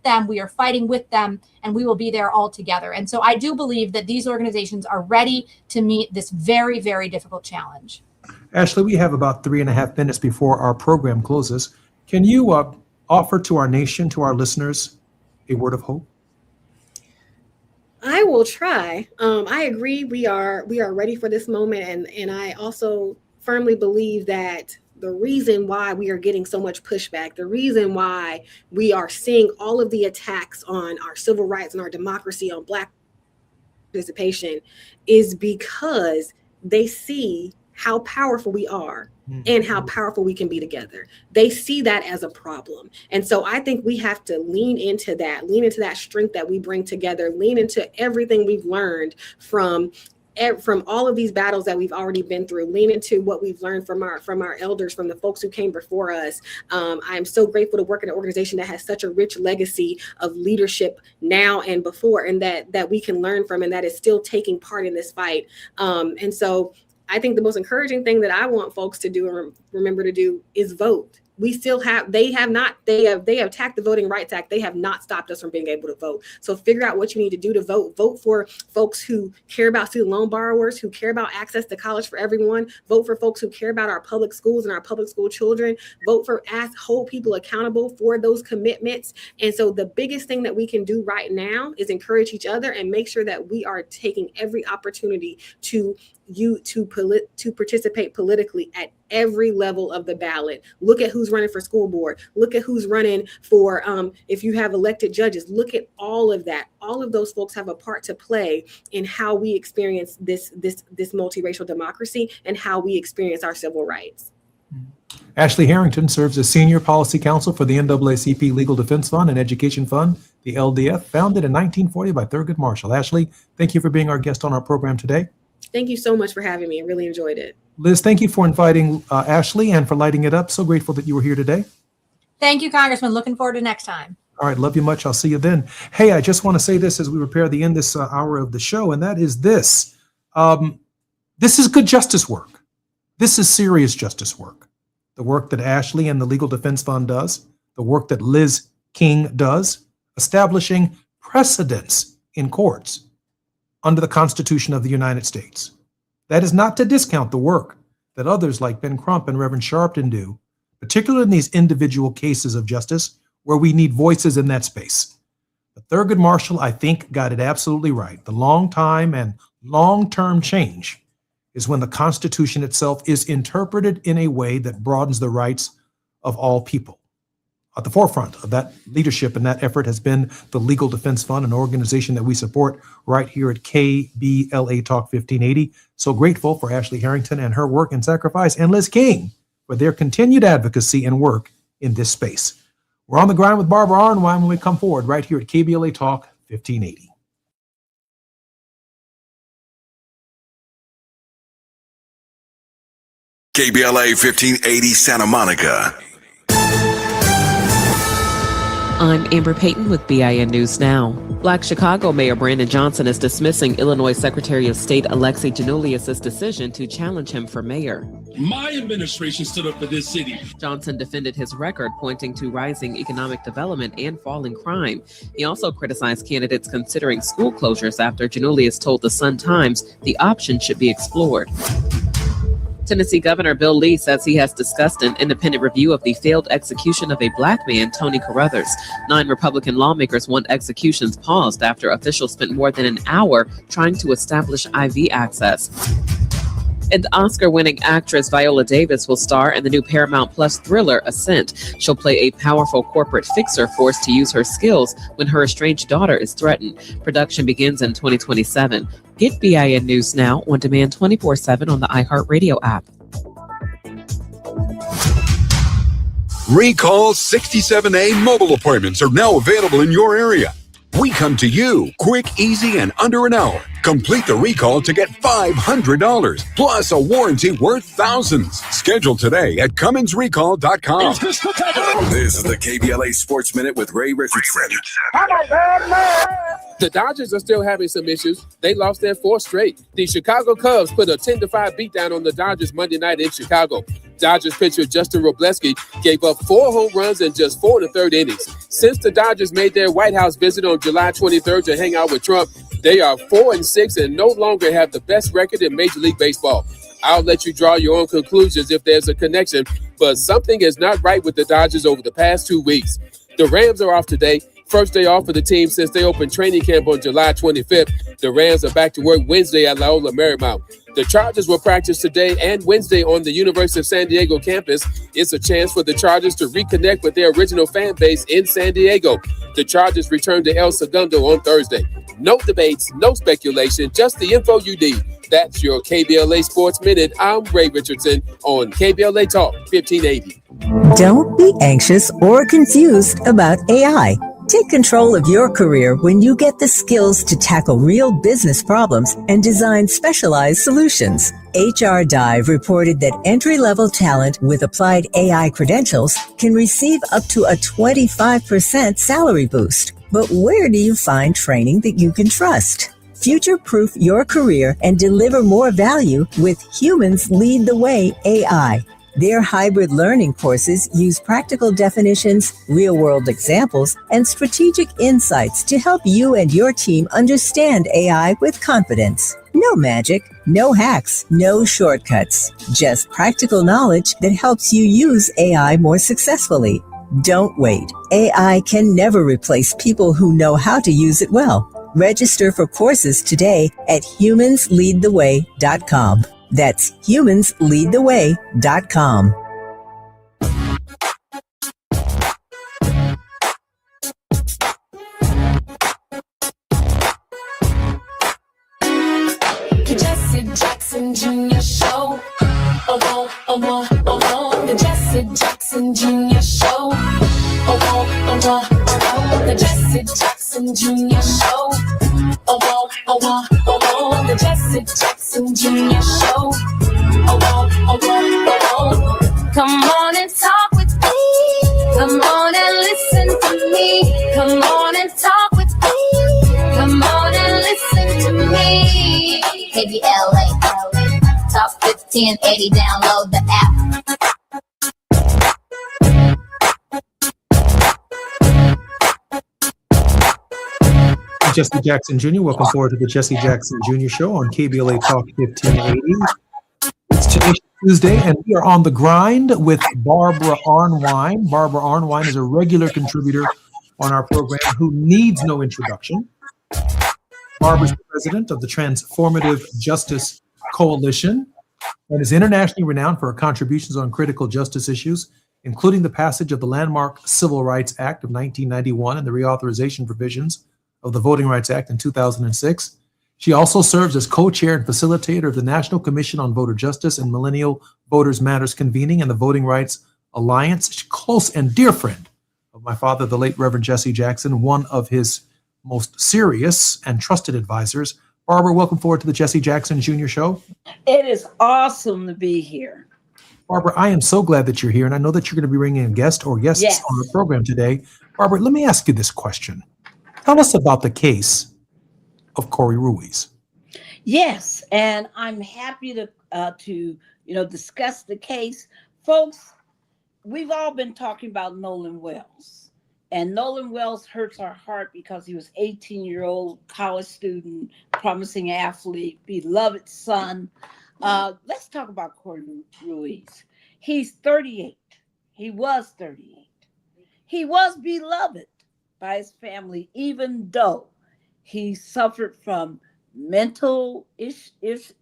them, we are fighting with them, and we will be there all together. And so I do believe that these organizations are ready to meet this very, very difficult challenge. Ashley, we have about 3.5 minutes before our program closes. Can you offer to our nation, to our listeners, a word of hope? I will try. I agree. We are ready for this moment. And I also firmly believe that the reason why we are getting so much pushback, the reason why we are seeing all of the attacks on our civil rights and our democracy, on Black participation, is because they see how powerful we are and how powerful we can be together. They see that as a problem. And so I think we have to lean into that strength that we bring together, lean into everything we've learned from all of these battles that we've already been through, lean into what we've learned from our elders, from the folks who came before us. I'm so grateful to work in an organization that has such a rich legacy of leadership now and before, and that we can learn from, and that is still taking part in this fight. And so I think the most encouraging thing that I want folks to do and remember to do is vote. We still have, they have attacked the Voting Rights Act. They have not stopped us from being able to vote. So figure out what you need to do to vote. Vote for folks who care about student loan borrowers, who care about access to college for everyone. Vote for folks who care about our public schools and our public school children. Vote for, hold people accountable for those commitments. And so the biggest thing that we can do right now is encourage each other and make sure that we are taking every opportunity to participate politically at every level of the ballot. Look at who's running for school board. Look at who's running for, if you have elected judges, look at all of that. All of those folks have a part to play in how we experience this multiracial democracy and how we experience our civil rights. Ashley Harrington serves as Senior Policy Counsel for the NAACP Legal Defense Fund and Education Fund, the LDF, founded in 1940 by Thurgood Marshall. Ashley, thank you for being our guest on our program today. Thank you so much for having me. I really enjoyed it. Liz, thank you for inviting Ashley and for lighting it up. So grateful that you were here today. Thank you, Congressman. Looking forward to next time. All right. Love you much. I'll see you then. Hey, I just want to say this as we prepare the end this hour of the show, and that is this. This is good justice work. This is serious justice work. The work that Ashley and the Legal Defense Fund does, the work that Liz King does, establishing precedents in courts under the Constitution of the United States. That is not to discount the work that others like Ben Crump and Reverend Sharpton do, particularly in these individual cases of justice where we need voices in that space. But Thurgood Marshall, I think, got it absolutely right. The long time and long-term change is when the Constitution itself is interpreted in a way that broadens the rights of all people. At the forefront of that leadership and that effort has been the Legal Defense Fund, an organization that we support right here at KBLA Talk 1580. So grateful for Ashley Harrington and her work and sacrifice, and Liz King for their continued advocacy and work in this space. We're on the grind with Barbara Arnwine when we come forward right here at KBLA Talk 1580. KBLA 1580 Santa Monica. I'm Amber Payton with BIN News Now. Black Chicago Mayor Brandon Johnson is dismissing Illinois Secretary of State Alexei Giannoulias' decision to challenge him for mayor. My administration stood up for this city. Johnson defended his record, pointing to rising economic development and falling crime. He also criticized candidates considering school closures after Giannoulias told the Sun-Times the option should be explored. Tennessee Governor Bill Lee says he has discussed an independent review of the failed execution of a black man, Tony Carruthers. 9 Republican lawmakers want executions paused after officials spent more than an hour trying to establish IV access. And Oscar-winning actress Viola Davis will star in the new Paramount Plus thriller Ascent. She'll play a powerful corporate fixer forced to use her skills when her estranged daughter is threatened. Production begins in 2027. Get BIN News Now on demand 24/7 on the iHeartRadio app. Recall 67A mobile appointments are now available in your area. We come to you quick, easy, and under an hour. Complete the recall to get $500 plus a warranty worth thousands. Schedule today at CumminsRecall.com. This is the KBLA Sports Minute with Ray Richardson. The Dodgers are still having some issues. They lost their 4th straight. The Chicago Cubs put a 10-5 beatdown on the Dodgers Monday night in Chicago. Dodgers pitcher Justin Robleski gave up 4 home runs in just 4 in the third innings. Since the Dodgers made their White House visit on July 23rd to hang out with Trump, they are 4-6 and no longer have the best record in Major League Baseball. I'll let you draw your own conclusions if there's a connection, but something is not right with the Dodgers over the past 2 weeks. The Rams are off today. First day off for the team since they opened training camp on July 25th. The Rams are back to work Wednesday at Loyola Marymount. The Chargers will practice today and Wednesday on the University of San Diego campus. It's a chance for the Chargers to reconnect with their original fan base in San Diego. The Chargers return to El Segundo on Thursday. No debates, no speculation, just the info you need. That's your KBLA Sports Minute. I'm Ray Richardson on KBLA Talk 1580. Don't be anxious or confused about AI. Take control of your career when you get the skills to tackle real business problems and design specialized solutions. HR Dive reported that entry-level talent with applied AI credentials can receive up to a 25% salary boost. But where do you find training that you can trust? Future-proof your career and deliver more value with Humans Lead the Way AI. Their hybrid learning courses use practical definitions, real-world examples, and strategic insights to help you and your team understand AI with confidence. No magic, no hacks, no shortcuts. Just practical knowledge that helps you use AI more successfully. Don't wait. AI can never replace people who know how to use it well. Register for courses today at humansleadtheway.com. That's humansleadtheway.com. The Jesse Jackson Jr. Show. The Jesse Jackson Jr. Show. The Jesse Jackson Jr. Show. The Jesse Jackson Jr. Show. Come on and talk with me. Come on and listen to me. Come on and talk with me. Come on and listen to me. KBLA, Talk 1580, download the app. Jesse Jackson Jr., welcome forward to the Jesse Jackson Jr. Show on KBLA Talk 1580. It's Tenacious Tuesday, and we are on the grind with Barbara Arnwine. Barbara Arnwine is a regular contributor on our program who needs no introduction. Barbara is the president of the Transformative Justice Coalition and is internationally renowned for her contributions on critical justice issues, including the passage of the landmark Civil Rights Act of 1991 and the reauthorization provisions of the Voting Rights Act in 2006. She also serves as co-chair and facilitator of the National Commission on Voter Justice and Millennial Voters Matters convening and the Voting Rights Alliance. She's a close and dear friend of my father, the late Reverend Jesse Jackson, one of his most serious and trusted advisors. Barbara, welcome forward to the Jesse Jackson Jr. Show. It is awesome to be here. Barbara, I am so glad that you're here, and I know that you're going to be bringing a guest or guests on the program today. Barbara, let me ask you this question. Tell us about the case of Corey Ruiz. Yes, and I'm happy to discuss the case. Folks, we've all been talking about Nolan Wells. And Nolan Wells hurts our heart because he was 18-year-old college student, promising athlete, beloved son. Let's talk about Corey Ruiz. He's 38. He was 38. He was beloved by his family, even though he suffered from mental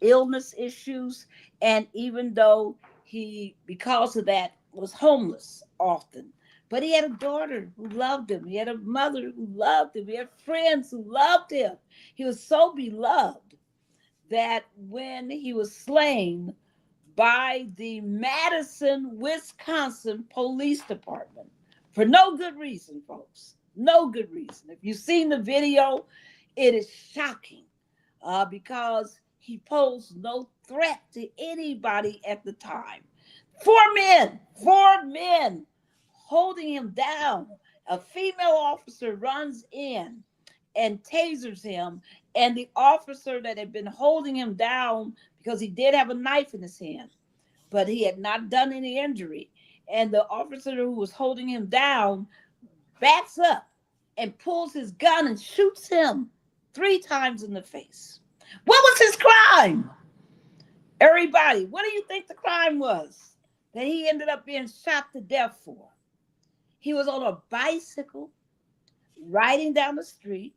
illness issues, and even though he, because of that, was homeless often. But he had a daughter who loved him. He had a mother who loved him. He had friends who loved him. He was so beloved that when he was slain by the Madison, Wisconsin Police Department, for no good reason, folks, no good reason. If you've seen the video, it is shocking because he posed no threat to anybody at the time. Four men holding him down. A female officer runs in and tasers him, and the officer that had been holding him down, because he did have a knife in his hand, but he had not done any injury. And the officer who was holding him down backs up and pulls his gun and shoots him 3 times in the face. What was his crime? Everybody, what do you think the crime was that he ended up being shot to death for? He was on a bicycle riding down the street,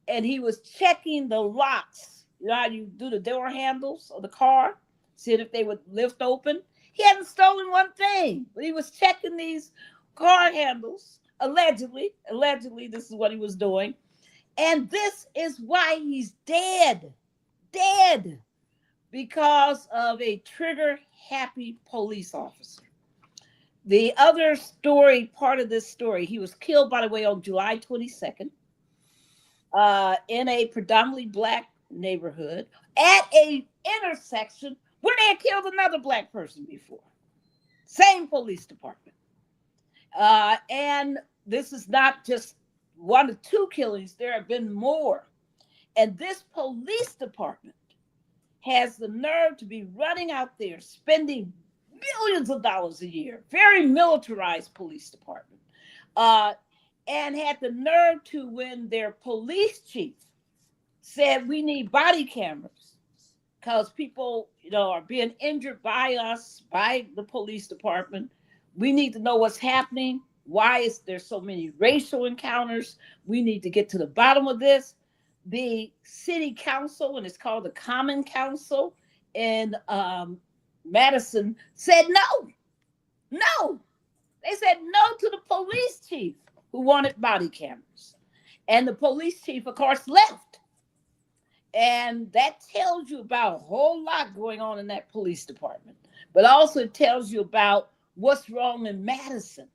and he was checking the locks. You know how you do the door handles of the car, seeing if they would lift open? He hadn't stolen one thing, but he was checking these car handles, allegedly. Allegedly, this is what he was doing. And this is why he's dead. Dead. Because of a trigger-happy police officer. The other story, part of this story, he was killed, by the way, on July 22nd in a predominantly Black neighborhood at a intersection where they had killed another Black person before. Same police department. And this is not just 1 or 2 killings. There have been more. And this police department has the nerve to be running out there spending millions of dollars a year, very militarized police department, and had the nerve to, when their police chief said we need body cameras because people, are being injured by us, by the police department. We need to know what's happening. Why is there so many racial encounters? We need to get to the bottom of this. The city council, and it's called the Common Council in Madison, said no. They said no to the police chief who wanted body cameras. And the police chief, of course, left. And that tells you about a whole lot going on in that police department. But also it tells you about what's wrong in Madison.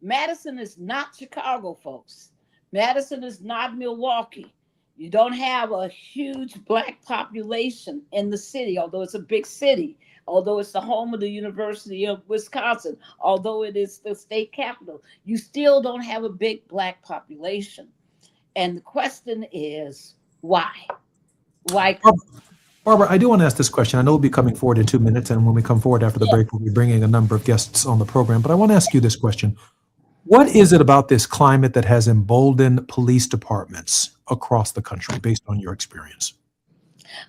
Madison is not Chicago, folks. Madison is not Milwaukee. You don't have a huge Black population in the city, although it's a big city, although it's the home of the University of Wisconsin, although it is the state capital. You still don't have a big Black population. And the question is, why? Why? Barbara, I do want to ask this question. I know we'll be coming forward in 2 minutes, and when we come forward after the break, we'll be bringing a number of guests on the program. But I want to ask you this question. What is it about this climate that has emboldened police departments across the country, based on your experience?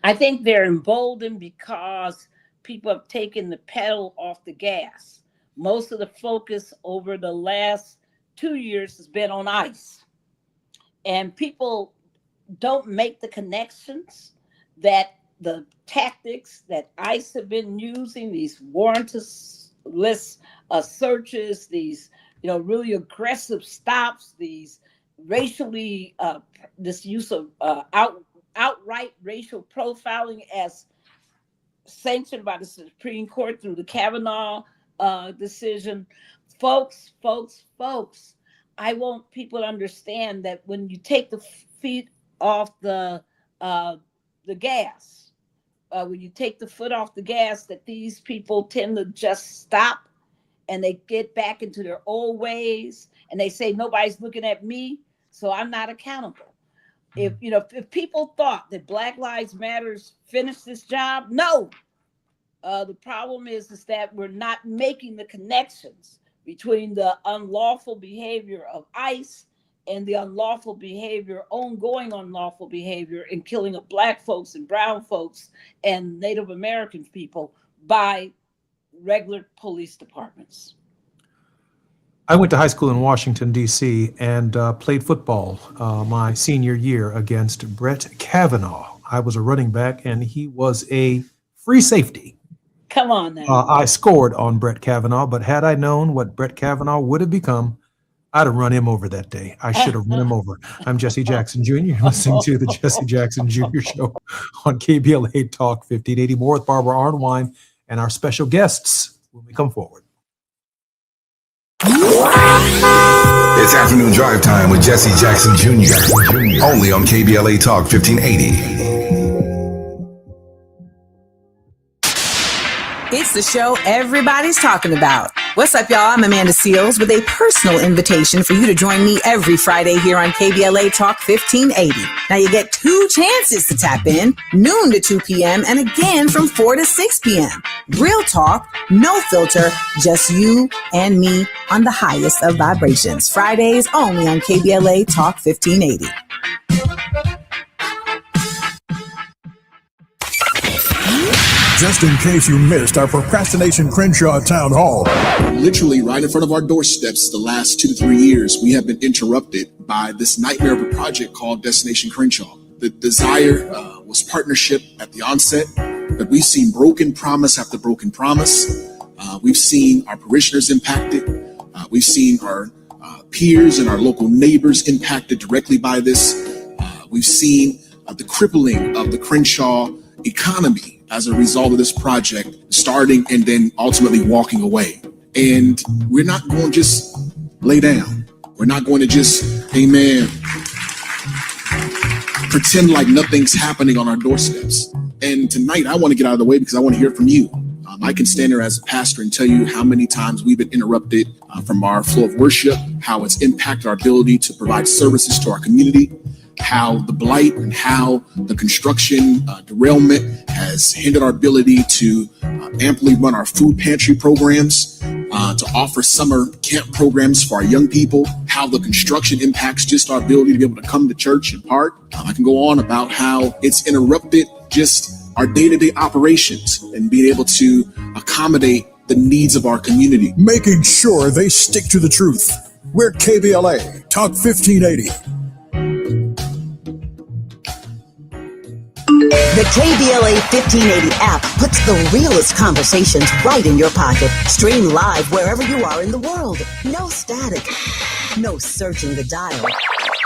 I think they're emboldened because people have taken the pedal off the gas. Most of the focus over the last 2 years has been on ICE. And people don't make the connections that the tactics that ICE have been using, these warrantless searches, these really aggressive stops, these racially, this use of outright racial profiling as sanctioned by the Supreme Court through the Kavanaugh decision. Folks, I want people to understand that when you take the feet off the gas, when you take the foot off the gas, that these people tend to just stop and they get back into their old ways and they say, nobody's looking at me, so I'm not accountable. If people thought that Black Lives Matters finished this job, no. The problem is that we're not making the connections between the unlawful behavior of ICE and the ongoing unlawful behavior in killing of Black folks and brown folks and Native American people by regular police departments. I went to high school in Washington, D.C., and played football my senior year against Brett Kavanaugh. I was a running back, and he was a free safety. Come on now. I scored on Brett Kavanaugh, but had I known what Brett Kavanaugh would have become, I'd have run him over that day. I should have run him over. I'm Jesse Jackson Jr. You're listening to the Jesse Jackson Jr. Show on KBLA Talk 1580. More with Barbara Arnwine and our special guests when we come forward. It's afternoon drive time with Jesse Jackson Jr. Only on KBLA Talk 1580. It's the show everybody's talking about. What's up, y'all? I'm Amanda Seals with a personal invitation for you to join me every Friday here on KBLA Talk 1580. Now, you get 2 chances to tap in, noon to 2 p.m., and again from 4 to 6 p.m. Real talk, no filter, just you and me on the highest of vibrations. Fridays only on KBLA Talk 1580. Just in case you missed our Procrastination Crenshaw Town Hall. Literally right in front of our doorsteps the last 2 to 3 years, we have been interrupted by this nightmare of a project called Destination Crenshaw. The desire was partnership at the onset, but we've seen broken promise after broken promise. We've seen our parishioners impacted. We've seen our peers and our local neighbors impacted directly by this. We've seen the crippling of the Crenshaw economy as a result of this project starting and then ultimately walking away. And we're not going to just lay down. We're not going to just, amen, pretend like nothing's happening on our doorsteps. And tonight I want to get out of the way because I want to hear from you. I can stand there as a pastor and tell you how many times we've been interrupted from our flow of worship, how it's impacted our ability to provide services to our community, how the blight and how the construction derailment has hindered our ability to amply run our food pantry programs, to offer summer camp programs for our young people, how the construction impacts just our ability to be able to come to church in part. I can go on about how it's interrupted just our day-to-day operations and being able to accommodate the needs of our community. Making sure they stick to the truth. We're KBLA, Talk 1580. The KBLA 1580 app puts the realest conversations right in your pocket. Stream live wherever you are in the world. No static. No searching the dial.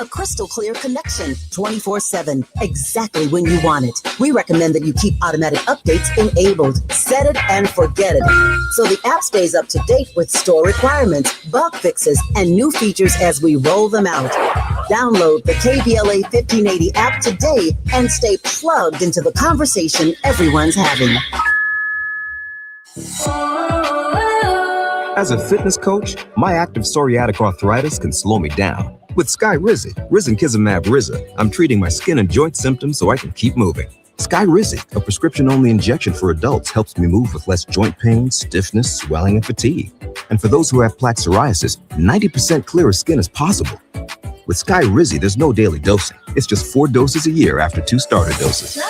A crystal clear connection 24/7, exactly when you want it. We recommend that you keep automatic updates enabled. Set it and forget it. So the app stays up to date with store requirements, bug fixes, and new features as we roll them out. Download the KBLA 1580 app today and stay plugged into the conversation everyone's having. As a fitness coach, my active psoriatic arthritis can slow me down. With Skyrizi, Risankizumab Riza, I'm treating my skin and joint symptoms so I can keep moving. Skyrizi, a prescription-only injection for adults, helps me move with less joint pain, stiffness, swelling, and fatigue. And for those who have plaque psoriasis, 90% clearer skin is possible. With Skyrizi, there's no daily dosing. It's just 4 doses a year after 2 starter doses.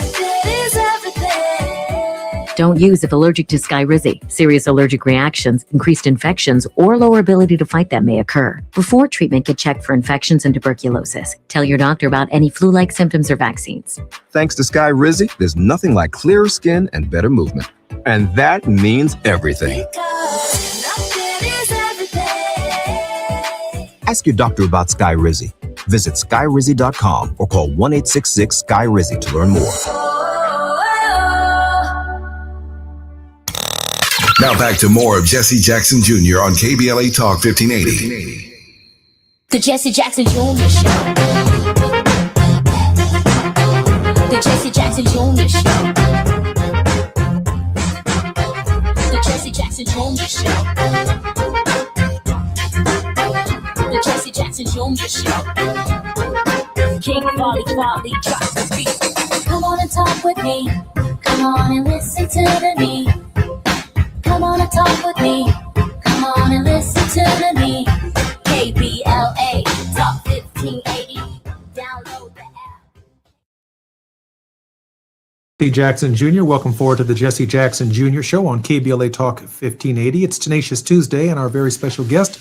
Don't use if allergic to Skyrizi. Serious allergic reactions, increased infections, or lower ability to fight them may occur. Before treatment, get checked for infections and tuberculosis. Tell your doctor about any flu-like symptoms or vaccines. Thanks to Skyrizi, there's nothing like clearer skin and better movement. And that means everything. Ask your doctor about Skyrizi. Visit skyrizi.com or call 1-866-SKY-RIZI to learn more. Now back to more of Jesse Jackson Jr. on KBLA Talk 1580. The Jesse Jackson Jr. Show. The Jesse Jackson Jr. Show. The Jesse Jackson Jr. Show. The Jesse Jackson Jr. Show. King Quality drops the beat. Come on and talk with me. Come on and listen to the me. Come on and talk with me. Come on and listen to the me. KBLA Talk 1580. Download the app. Jesse Jackson Jr., welcome forward to the Jesse Jackson Jr. Show on KBLA Talk 1580. It's Tenacious Tuesday, and our very special guest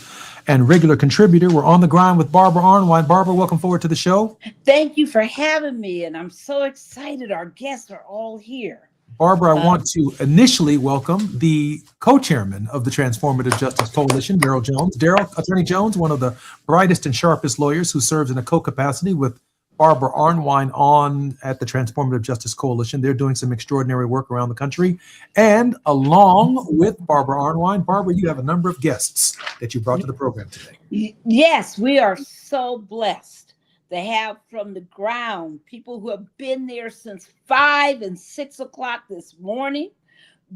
and regular contributor, we're on the grind with Barbara Arnwine. Barbara, welcome forward to the show. Thank you for having me, and I'm so excited. Our guests are all here. Barbara, I want to initially welcome the co-chairman of the Transformative Justice Coalition, Daryl Jones. Daryl, Attorney Jones, one of the brightest and sharpest lawyers who serves in a co-capacity with Barbara Arnwine on at the Transformative Justice Coalition. They're doing some extraordinary work around the country. And along with Barbara Arnwine, Barbara, you have a number of guests that you brought to the program today. Yes, we are so blessed to have from the ground people who have been there since 5 and 6 o'clock this morning.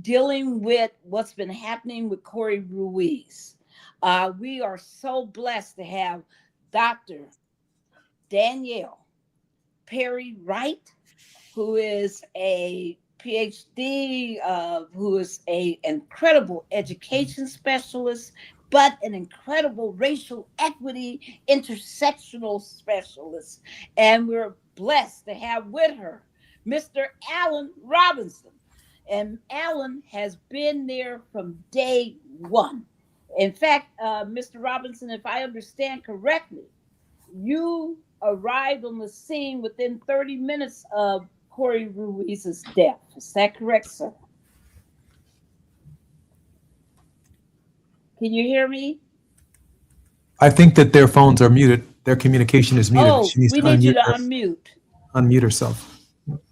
dealing with what's been happening with Corey Ruiz. We are so blessed to have Dr. Danielle Perry Wright, who is a PhD, who is an incredible education specialist, but an incredible racial equity intersectional specialist. And we're blessed to have with her Mr. Alan Robinson. And Alan has been there from day one. In fact, Mr. Robinson, if I understand correctly, you arrived on the scene within 30 minutes of Corey Ruiz's death. Is that correct, sir? Can you hear me? I think that their phones are muted. Their communication is muted. Oh, we need you to unmute. Unmute herself.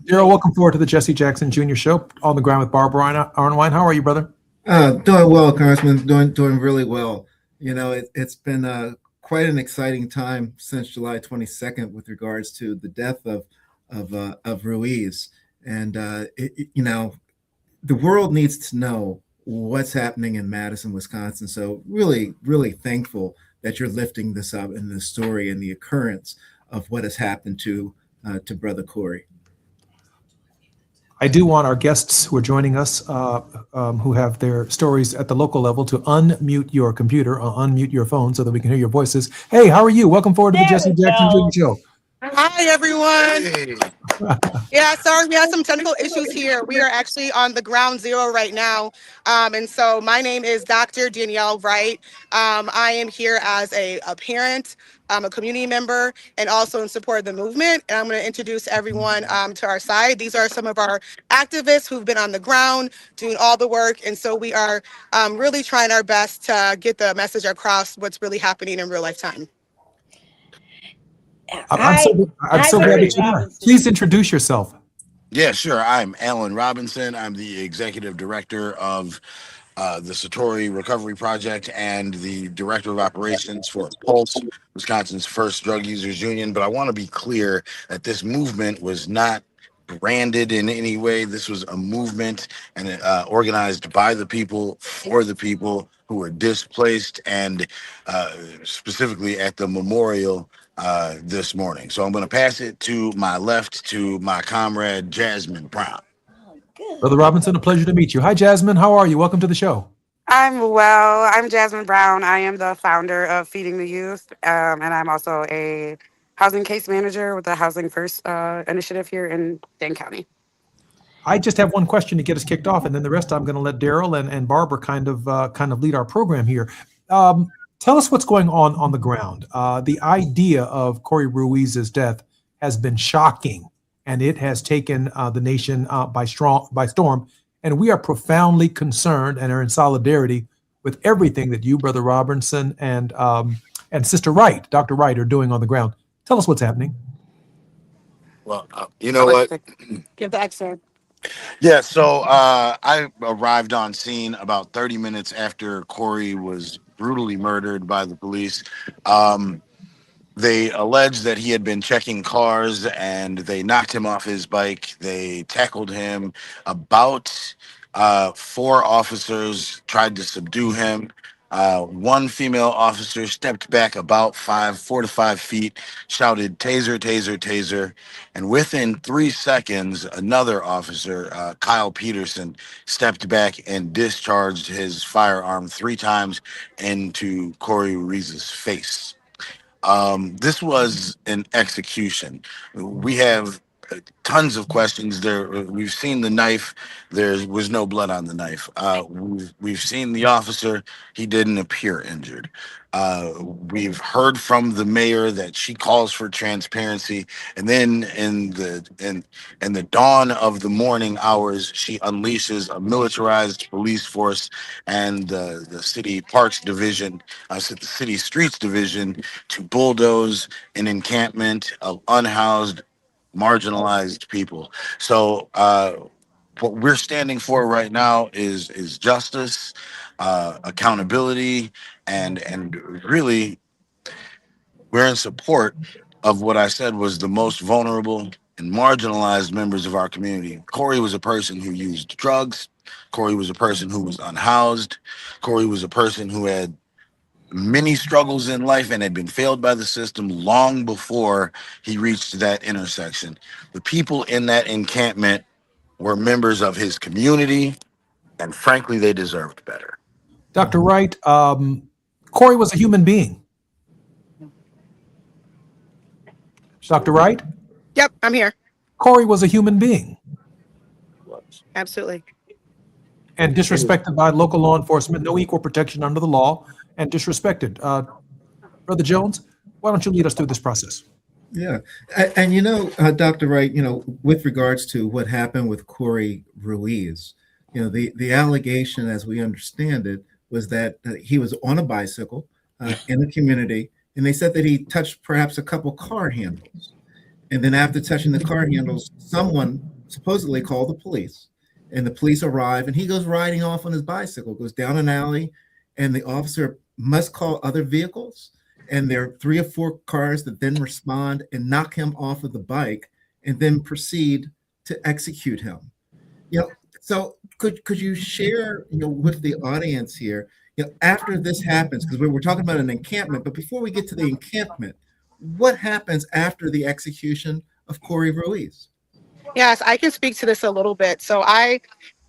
Daryl, welcome forward to the Jesse Jackson Jr. Show, On the Ground with Barbara Arnwine. How are you, brother? Doing well, Congressman. Doing really well. You know, it's been quite an exciting time since July 22nd with regards to the death of Ruiz, and you know, the world needs to know what's happening in Madison, Wisconsin. So really, really thankful that you're lifting this up in the story and the occurrence of what has happened to Brother Corey. I do want our guests who are joining us, who have their stories at the local level, to unmute your computer or unmute your phone so that we can hear your voices. Hey, how are you? Welcome forward to the Jesse Jackson Jr. Show. Hi, everyone. Yeah, sorry, we had some technical issues here. We are actually on the ground zero right now. And so my name is Dr. Danielle Wright. I am here as a parent, a community member, and also in support of the movement. And I'm going to introduce everyone to our side. These are some of our activists who've been on the ground doing all the work. And so we are really trying our best to get the message across what's really happening in real life time. I'm so glad that you're here. Please introduce yourself. Yeah, sure. I'm Alan Robinson. I'm the executive director of the Satori Recovery Project and the director of operations for Pulse, Wisconsin's first drug users union. But I want to be clear that this movement was not branded in any way. This was a movement and organized by the people for the people who were displaced, and specifically at the memorial this morning. So I'm going to pass it to my left to my comrade Jasmine Brown. Brother Robinson, a pleasure to meet you. Hi, Jasmine. How are you? Welcome to the show. I'm well. I'm Jasmine Brown. I am the founder of Feeding the Youth, and I'm also a housing case manager with the Housing First initiative here in Dane County. I just have one question to get us kicked off, and then the rest I'm going to let Daryl and Barbara kind of lead our program here. Tell us what's going on the ground. The idea of Corey Ruiz's death has been shocking, and it has taken the nation by storm. And we are profoundly concerned and are in solidarity with everything that you, Brother Robinson, and Sister Wright, Dr. Wright, are doing on the ground. Tell us what's happening. Well, you know what? Give the excerpt. Yeah, so I arrived on scene about 30 minutes after Corey was brutally murdered by the police. They alleged that he had been checking cars and they knocked him off his bike. They tackled him. About 4 officers tried to subdue him. One female officer stepped back about 4 to 5 feet, shouted, "Taser, taser, taser." And within 3 seconds, another officer, Kyle Peterson, stepped back and discharged his firearm 3 times into Corey Ruiz's face. This was an execution. We have tons of questions there. We've seen the knife. There was no blood on the knife. We've seen the officer. He didn't appear injured. We've heard from the mayor that she calls for transparency, and then in the dawn of the morning hours, she unleashes a militarized police force and the city parks division, the city streets division, to bulldoze an encampment of unhoused, marginalized people. So what we're standing for right now is justice, accountability, and really we're in support of what I said was the most vulnerable and marginalized members of our community. Corey was a person who used drugs. Corey was a person who was unhoused. Corey was a person who had many struggles in life and had been failed by the system long before he reached that intersection. The people in that encampment were members of his community, and frankly, they deserved better. Dr. Wright, Corey was a human being. Dr. Wright? Yep, I'm here. Corey was a human being Absolutely. and disrespected by local law enforcement, no equal protection under the law, and disrespected. Brother Jones, why don't you lead us through this process? Yeah. And Dr. Wright, with regards to what happened with Corey Ruiz, the allegation, as we understand it, was that he was on a bicycle in the community, and they said that he touched perhaps a couple car handles. And then after touching the car handles, someone supposedly called the police, and the police arrive, and he goes riding off on his bicycle, goes down an alley, and the officer must call other vehicles. And there are 3 or 4 cars that then respond and knock him off of the bike and then proceed to execute him. So could you share, with the audience here, after this happens, because we're talking about an encampment, but before we get to the encampment, what happens after the execution of Corey Ruiz? Yes, I can speak to this a little bit. So I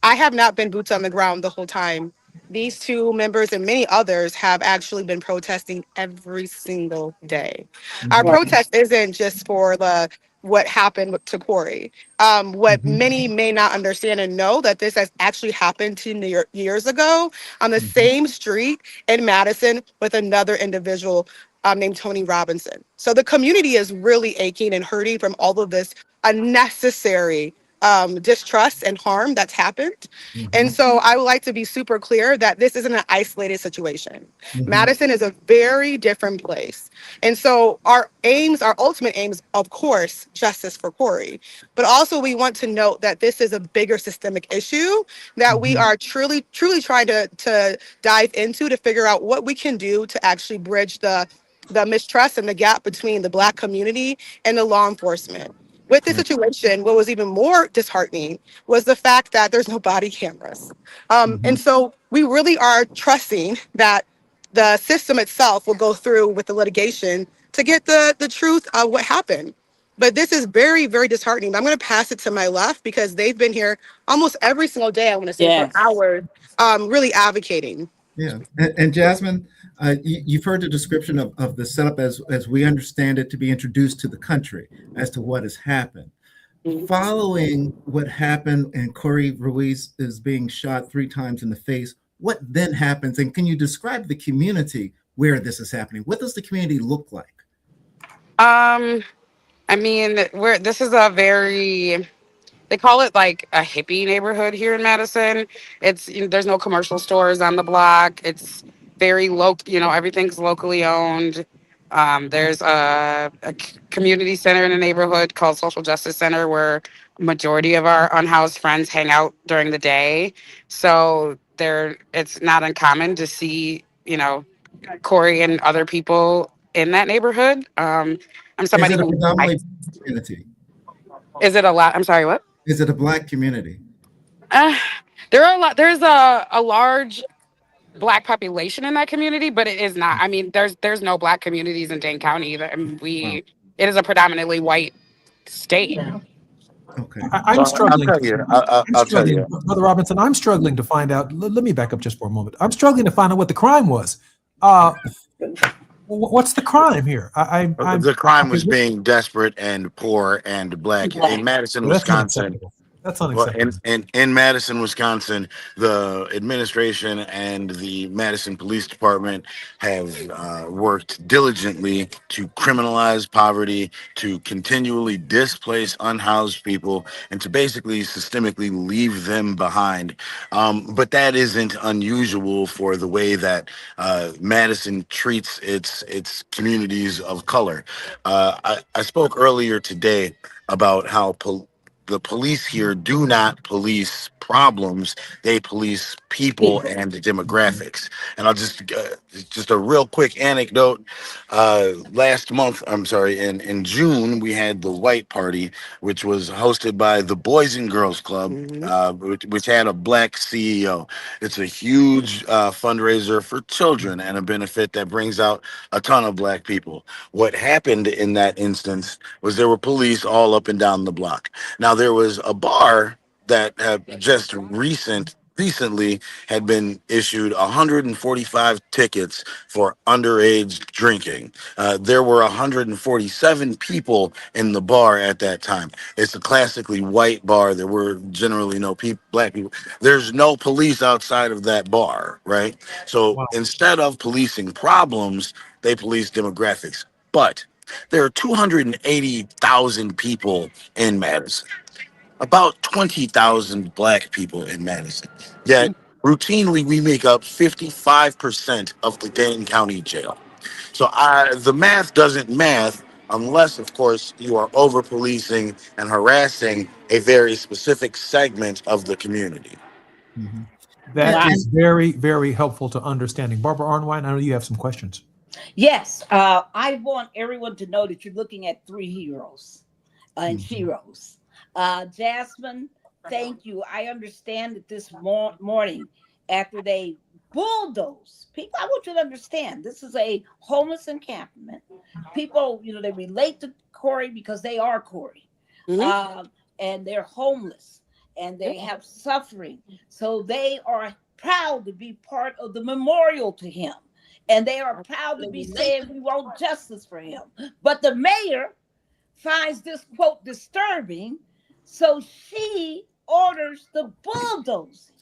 have not been boots on the ground the whole time. These 2 members and many others have actually been protesting every single day. Our protest isn't just for what happened to Corey. What many may not understand and know that this has actually happened 2 years ago on the same street in Madison with another individual named Tony Robinson. So the community is really aching and hurting from all of this unnecessary distrust and harm that's happened. And so I would like to be super clear that this isn't an isolated situation. Madison is a very different place. And so our ultimate aims, of course, justice for Corey, but also we want to note that this is a bigger systemic issue that we are truly trying to dive into to figure out what we can do to actually bridge the mistrust and the gap between the Black community and the law enforcement. With this situation, what was even more disheartening was the fact that there's no body cameras. And so we really are trusting that the system itself will go through with the litigation to get the truth of what happened. But this is very, very disheartening. I'm going to pass it to my left because they've been here almost every single day, I want to say, for hours, really advocating. Yeah. And Jasmine, you've heard the description of the setup as we understand it to be introduced to the country as to what has happened. Following what happened and Corey Ruiz is being shot 3 times in the face, what then happens? And can you describe the community where this is happening? What does the community look like? I mean, this is a very, they call it like a hippie neighborhood here in Madison. There's no commercial stores on the block. It's very local, everything's locally owned. There's a community center in the neighborhood called Social Justice Center where majority of our unhoused friends hang out during the day. So it's not uncommon to see, Corey and other people in that neighborhood. I'm somebody Is it a who predominantly community? Is it a lot? I'm sorry, what? Is it a Black community? There are a lot. There's a large Black population in that community, but it is not. I mean, there's no Black communities in Dane County either. I mean, it is a predominantly white state. Okay. I'm struggling. I'll tell you. Brother Robinson, I'm struggling to find out. Let me back up just for a moment. I'm struggling to find out what the crime was. What's the crime here? The crime was being desperate and poor and Black in Madison, Wisconsin. That's unacceptable. In Madison, Wisconsin, the administration and the Madison Police Department have worked diligently to criminalize poverty, to continually displace unhoused people, and to basically systemically leave them behind. But that isn't unusual for the way that Madison treats its communities of color. I spoke earlier today about how the police here do not police problems, they police people and demographics. And I'll just just a real quick anecdote. Last month, I'm sorry, in June, we had the White Party, which was hosted by the Boys and Girls Club, which had a black CEO. It's a huge fundraiser for children and a benefit that brings out a ton of black people. What happened in that instance was there were police all up and down the block. Now, there was a bar that had just recently had been issued 145 tickets for underage drinking. There were 147 people in the bar at that time. It's a classically white bar. There were generally no black people. There's no police outside of that bar, right? So instead of policing problems, they police demographics. But there are 280,000 people in Madison, about 20,000 black people in Madison. Yet routinely we make up 55% of the Dane County Jail. So the math doesn't math unless, of course, you are over policing and harassing a very specific segment of the community. That is very, very helpful to understanding. Barbara Arnwine, I know you have some questions. Yes, I want everyone to know that you're looking at three heroes and heroes. Jasmine, thank you. I understand that this morning, after they bulldoze people, I want you to understand this is a homeless encampment. People, they relate to Corey because they are Corey, and they're homeless and they have suffering. So they are proud to be part of the memorial to him. And they are proud to be saying we want justice for him. But the mayor finds this quote disturbing, so she orders the bulldozing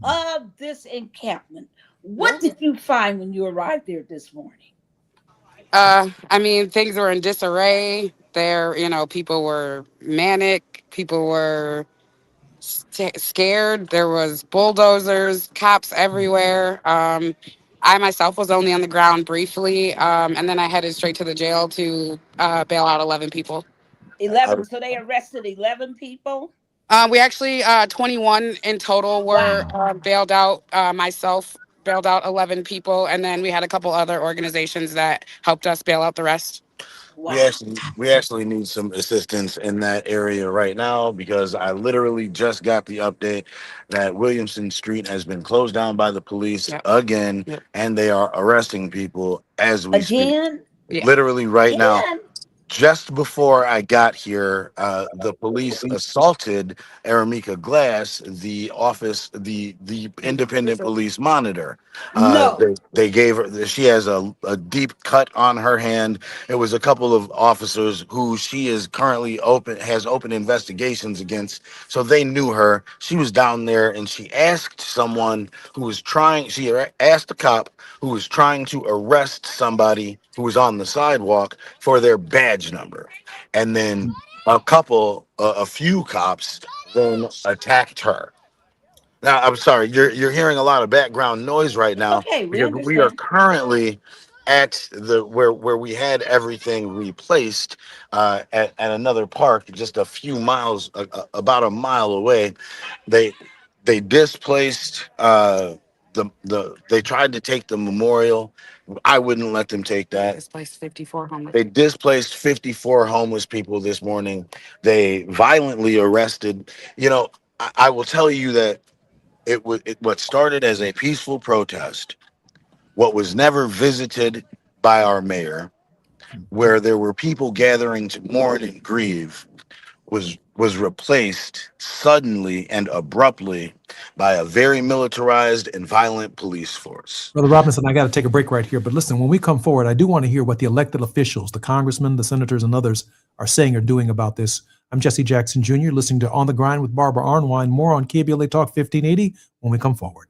of this encampment. What did you find when you arrived there this morning? I mean, things were in disarray. There, people were manic. People were scared. There was bulldozers, cops everywhere. I myself was only on the ground briefly, and then I headed straight to the jail to bail out 11 people. 11. So they arrested 11 people? We actually, 21 in total were bailed out. Myself bailed out 11 people, and then we had a couple other organizations that helped us bail out the rest. We actually need some assistance in that area right now because I literally just got the update that Williamson Street has been closed down by the police again, and they are arresting people as we speak. Literally right now. Just before I got here, the police assaulted Aramika Glass, the independent police monitor. They gave her. She has a deep cut on her hand. It was a couple of officers who she is currently has open investigations against. So they knew her. She was down there, and she asked someone who was trying. She asked a cop who was trying to arrest somebody who was on the sidewalk for their badge number, and then a few cops then attacked her. Now, I'm sorry, you're hearing a lot of background noise right now. Okay, because we are currently at where we had everything replaced at another park just a few miles, about a mile away. They displaced they tried to take the memorial. I wouldn't let them take that. Displaced 54 homeless. They displaced 54 homeless people this morning. They violently arrested. I will tell you that what started as a peaceful protest, what was never visited by our mayor, where there were people gathering to mourn and grieve, was replaced suddenly and abruptly by a very militarized and violent police force. Brother Robinson, I got to take a break right here. But listen, when we come forward, I do want to hear what the elected officials, the congressmen, the senators, and others are saying or doing about this. I'm Jesse Jackson Jr., listening to On the Grind with Barbara Arnwine. More on KBLA Talk 1580 when we come forward.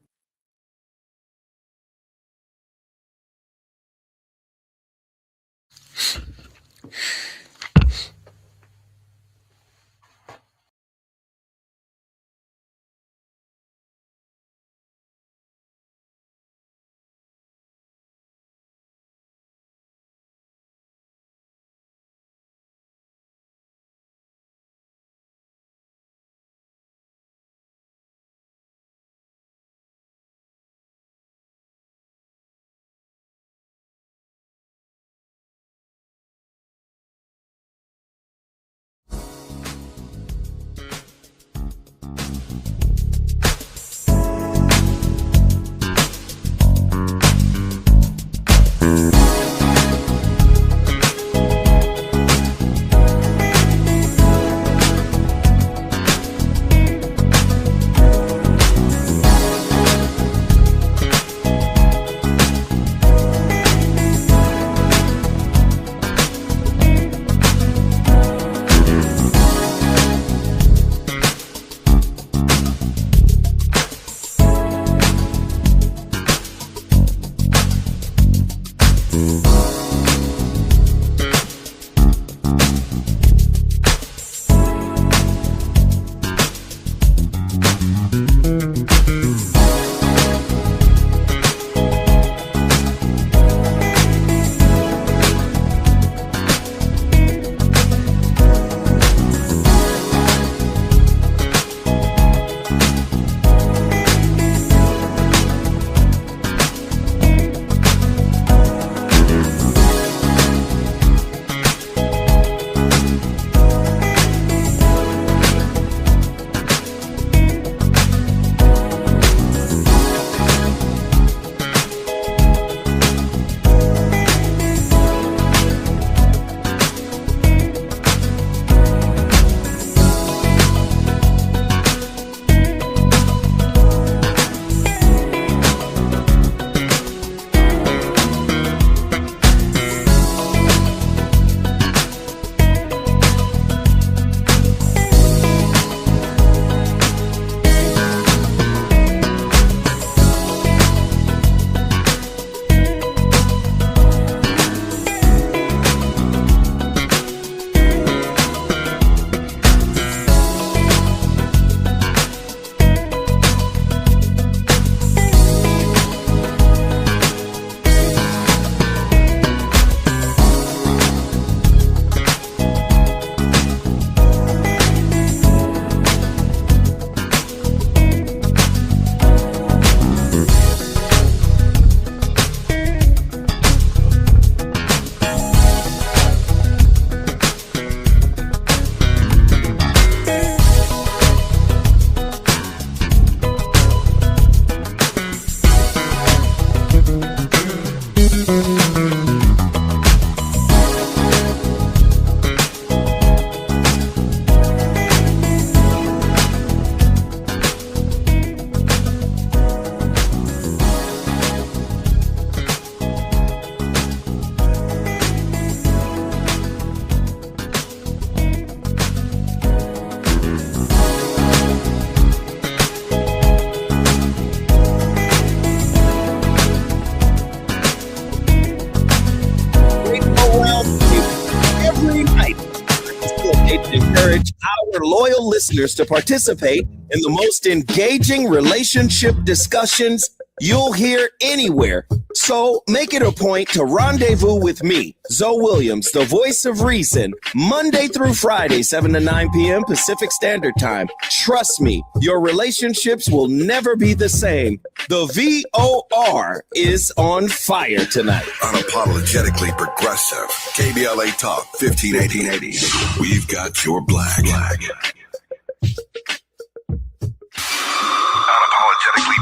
encourage our loyal listeners to participate in the most engaging relationship discussions you'll hear anywhere. So make it a point to rendezvous with me, Zoe Williams, the voice of reason, Monday through Friday, 7 to 9 p.m. Pacific Standard Time. Trust me, your relationships will never be the same. The VOR is on fire tonight. Unapologetically progressive. KBLA Talk 1580. We've got your black. Unapologetically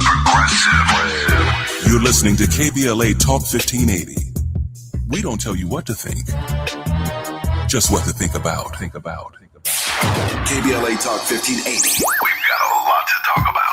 progressive. You're listening to KBLA Talk 1580. We don't tell you what to think, just what to think about. KBLA Talk 1580. We've got a lot to talk about.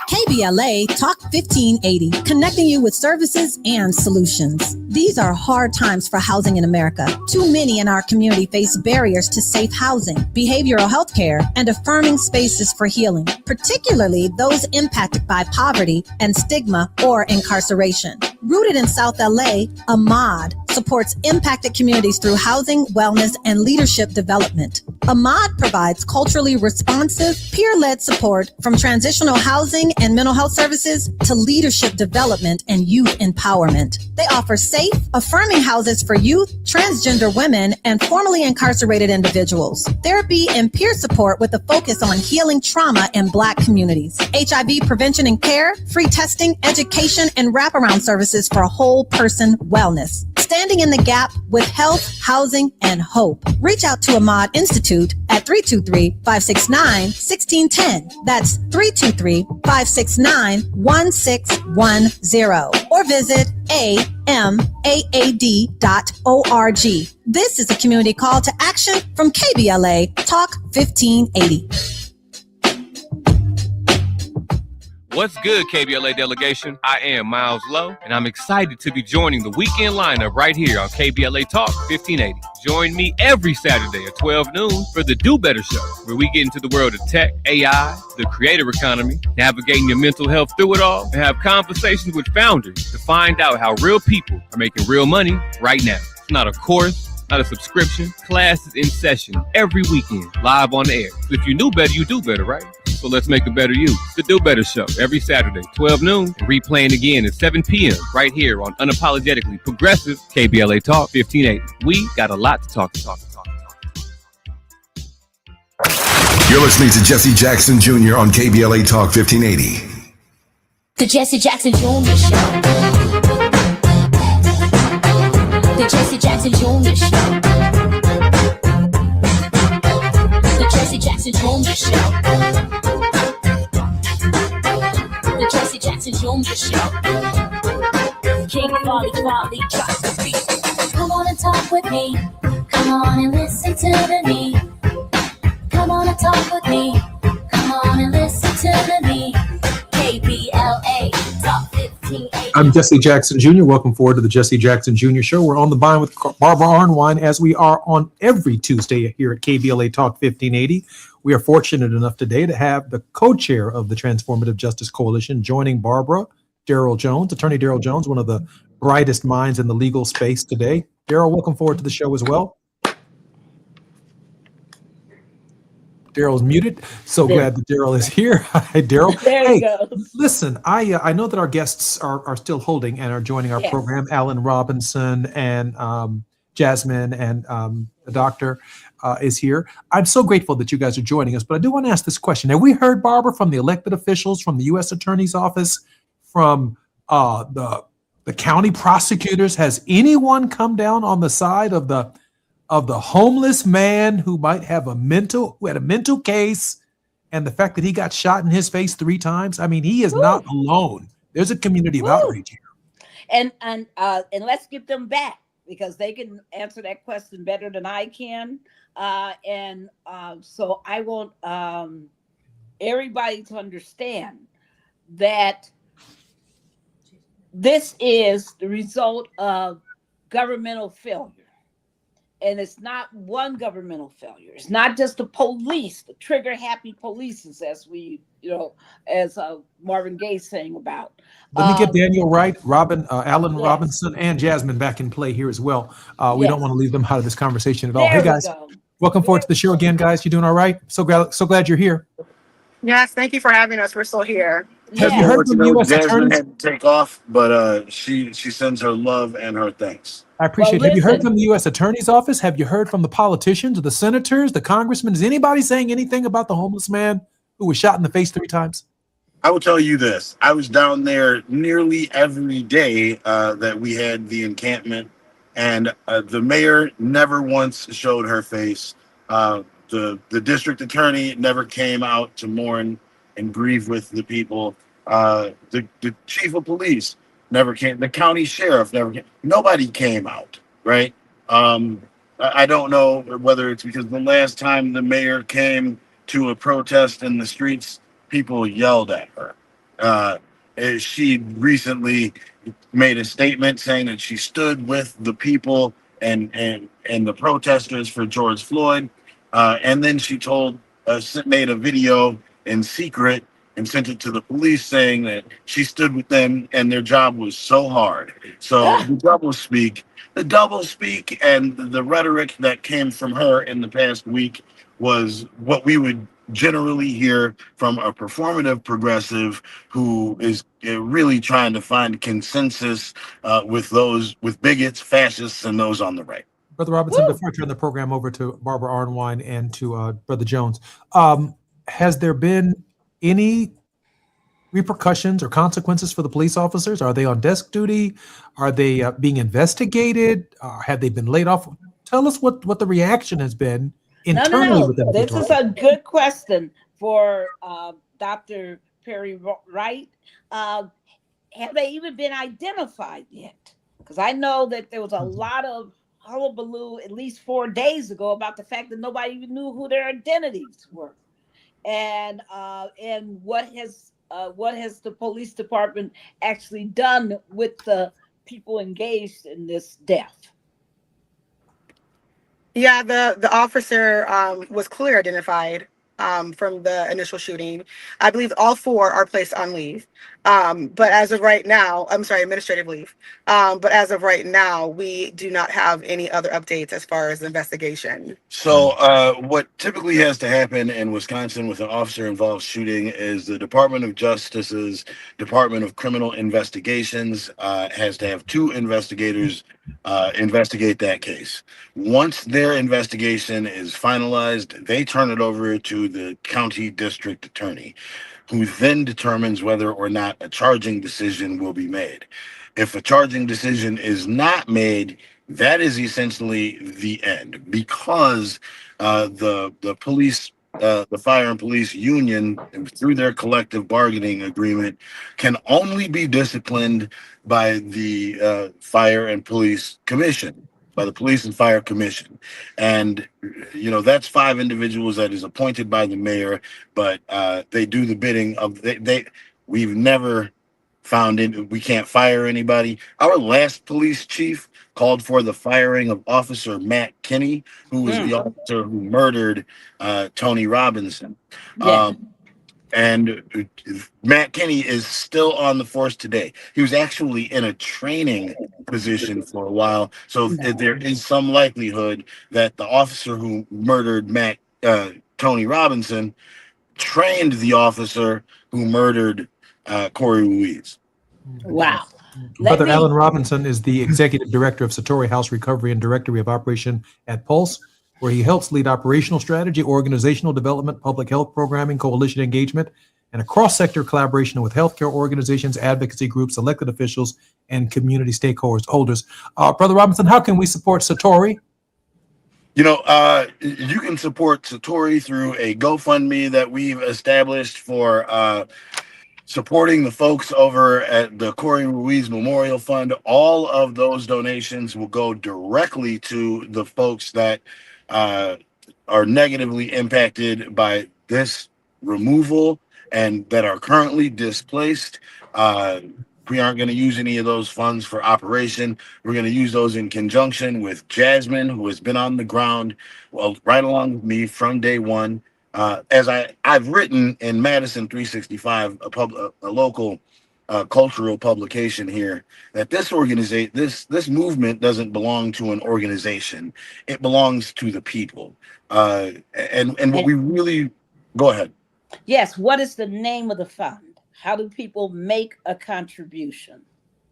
KBLA Talk 1580, connecting you with services and solutions. These are hard times for housing in America. Too many in our community face barriers to safe housing, behavioral health care, and affirming spaces for healing, particularly those impacted by poverty and stigma or incarceration. Rooted in South LA, Ahmad supports impacted communities through housing, wellness, and leadership development. Ahmad provides culturally responsive, peer-led support from transitional housing and mental health services to leadership development and youth empowerment. They offer safe, affirming houses for youth, transgender women, and formerly incarcerated individuals. Therapy and peer support with a focus on healing trauma in Black communities. HIV prevention and care, free testing, education, and wraparound services for whole person wellness. Standing in the gap with health, housing, and hope. Reach out to Ahmad Institute at 323-569-1610. That's 323-569-1610. Or visit amaad.org. This is a community call to action from KBLA Talk 1580. What's good, KBLA delegation? I am Miles Lowe, and I'm excited to be joining the weekend lineup right here on KBLA Talk 1580. Join me every Saturday at 12 noon for the Do Better Show, where we get into the world of tech, AI, the creator economy, navigating your mental health through it all, and have conversations with founders to find out how real people are making real money right now. It's not a course, not a subscription. Class is in session every weekend, live on the air. So if you knew better, you do better, right? So let's make a better you. The Do Better Show every Saturday, 12 noon, and replaying again at 7 p.m. right here on Unapologetically Progressive KBLA Talk 1580. We got a lot to talk. You're listening to Jesse Jackson Jr. on KBLA Talk 1580. The Jesse Jackson Jr. Show. The Jesse Jackson Jr. Show. The Jesse Jackson Jr. Show. The Jesse Jackson Jr. Show. King Folly drops the beat. Come on and talk with me. Come on and listen to the me. Come on and talk with me. Come on and listen to the me. KBLA Talk 1580. I'm Jesse Jackson Jr. Welcome forward to the Jesse Jackson Jr. Show. We're on the line with Barbara Arnwine, as we are on every Tuesday here at KBLA Talk 1580. We are fortunate enough today to have the co-chair of the Transformative Justice Coalition joining Barbara, Daryl Jones, Attorney Daryl Jones, one of the brightest minds in the legal space today. Daryl, welcome forward to the show as well. Daryl's muted. So glad that Daryl is here. Hi, Daryl. There you go. Listen, I know that our guests are still holding and are joining our program. Alan Robinson and Jasmine and the doctor is here. I'm so grateful that you guys are joining us, but I do want to ask this question. Have we heard, Barbara, from the elected officials, from the U.S. Attorney's Office, from the county prosecutors? Has anyone come down on the side of the homeless man who might have a mental case, and the fact that he got shot in his face 3 times? I mean, he is not alone. There's a community of outrage here. And let's get them back, because they can answer that question better than I can. So I want everybody to understand that this is the result of governmental failure. And it's not one governmental failure. It's not just the police, the trigger-happy police, as as Marvin Gaye's saying about. Let me get Daniel Wright, Alan Robinson, and Jasmine back in play here as well. We don't want to leave them out of this conversation at all. Hey, guys. Welcome forward to the show again, guys. You doing all right? So glad you're here. Yes, thank you for having us. We're still here. Have you heard from U.S. Jasmine attorneys? had to take off, but she sends her love and her thanks. I appreciate it. Have you heard from the U.S. Attorney's Office? Have you heard from the politicians, the senators, the congressmen? Is anybody saying anything about the homeless man who was shot in the face 3 times? I will tell you this. I was down there nearly every day that we had the encampment, and the mayor never once showed her face. The district attorney never came out to mourn and grieve with the people. The chief of police never came. The county sheriff never came. Nobody came out, right? I don't know whether it's because the last time the mayor came to a protest in the streets, people yelled at her. She recently made a statement saying that she stood with the people and the protesters for George Floyd, and then she made a video in secret and sent it to the police saying that she stood with them and their job was so hard. So the double speak and the rhetoric that came from her in the past week was what we would generally hear from a performative progressive who is really trying to find consensus with bigots, fascists, and those on the right. Brother Robinson, before I turn the program over to Barbara Arnwine and to Brother Jones, has there been any repercussions or consequences for the police officers? Are they on desk duty? Are they being investigated? Have they been laid off? Tell us what the reaction has been internally with them. This is a good question for Dr. Perry Wright. Have they even been identified yet? Because I know that there was a lot of hullabaloo at least 4 days ago about the fact that nobody even knew who their identities were. And what has the police department actually done with the people engaged in this death? Yeah, the officer was clearly identified from the initial shooting. I believe all 4 are placed on leave. But as of right now, administrative leave. But as of right now, we do not have any other updates as far as the investigation. So what typically has to happen in Wisconsin with an officer-involved shooting is the Department of Justice's Department of Criminal Investigations has to have 2 investigators investigate that case. Once their investigation is finalized, they turn it over to the county district attorney, who then determines whether or not a charging decision will be made. If a charging decision is not made, that is essentially the end, because the police, the fire and police union, through their collective bargaining agreement, can only be disciplined by the fire and police commission, by the police and fire commission. And that's 5 individuals that is appointed by the mayor, but they do the bidding of we've never found it. We can't fire anybody. Our last police chief called for the firing of Officer Matt Kinney, who was the officer who murdered Tony Robinson. Yeah. And Matt Kinney is still on the force today. He was actually in a training position for a while. So there is some likelihood that the officer who murdered Tony Robinson trained the officer who murdered Corey Ruiz. Wow. Brother Alan Robinson is the executive director of Satori House Recovery and Directory of Operation at Pulse, where he helps lead operational strategy, organizational development, public health programming, coalition engagement, and a cross-sector collaboration with healthcare organizations, advocacy groups, elected officials, and community stakeholders. Brother Robinson, how can we support Satori? You can support Satori through a GoFundMe that we've established for supporting the folks over at the Corey Ruiz Memorial Fund. All of those donations will go directly to the folks that are negatively impacted by this removal and that are currently displaced. We aren't going to use any of those funds for operation. We're going to use those in conjunction with Jasmine, who has been on the ground, right along with me from day one. As I've written in Madison 365, a local cultural publication here, that this organization, this movement doesn't belong to an organization. It belongs to the people. And what we really go ahead. Yes. What is the name of the fund? How do people make a contribution?